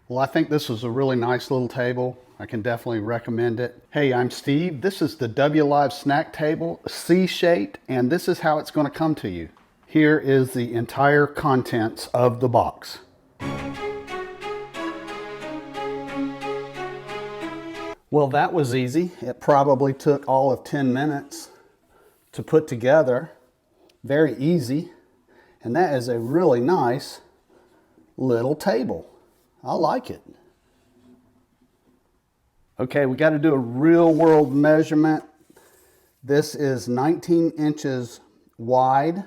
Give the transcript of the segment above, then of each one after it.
Well, I think this was a really nice little table. I can definitely recommend it. Hey, I'm Steve. This is the W Live snack table, C-shaped, and this is how it's going to come to you. Here is the entire contents of the box. Well, that was easy. It probably took all of 10 minutes to put together. Very easy. And that is a really nice little table. I like it. Okay, we got to do a real world measurement. This is 19 inches wide.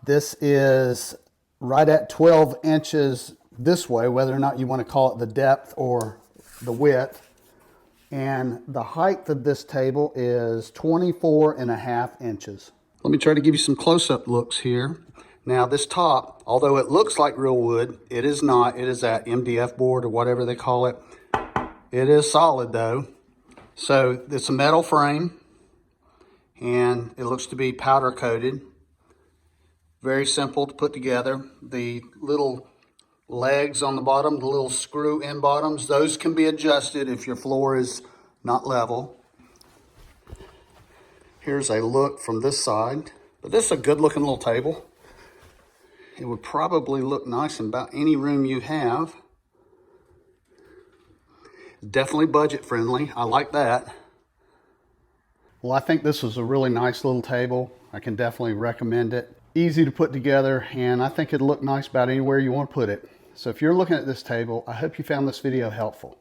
This is right at 12 inches this way, whether or not you want to call it the depth or the width. And the height of this table is 24.5 inches. Let me try to give you some close-up looks here. Now this top, although it looks like real wood, it is not. It is that MDF board or whatever they call it. It is solid though. So it's a metal frame and it looks to be powder coated. Very simple to put together. The little legs on the bottom, the little screw in bottoms, those can be adjusted if your floor is not level. Here's a look from this side, but this is a good looking little table. It would probably look nice in about any room you have. Definitely budget friendly. I like that. Well, I think this was a really nice little table. I can definitely recommend it. Easy to put together, and I think it'll look nice about anywhere you want to put it. So if you're looking at this table, I hope you found this video helpful.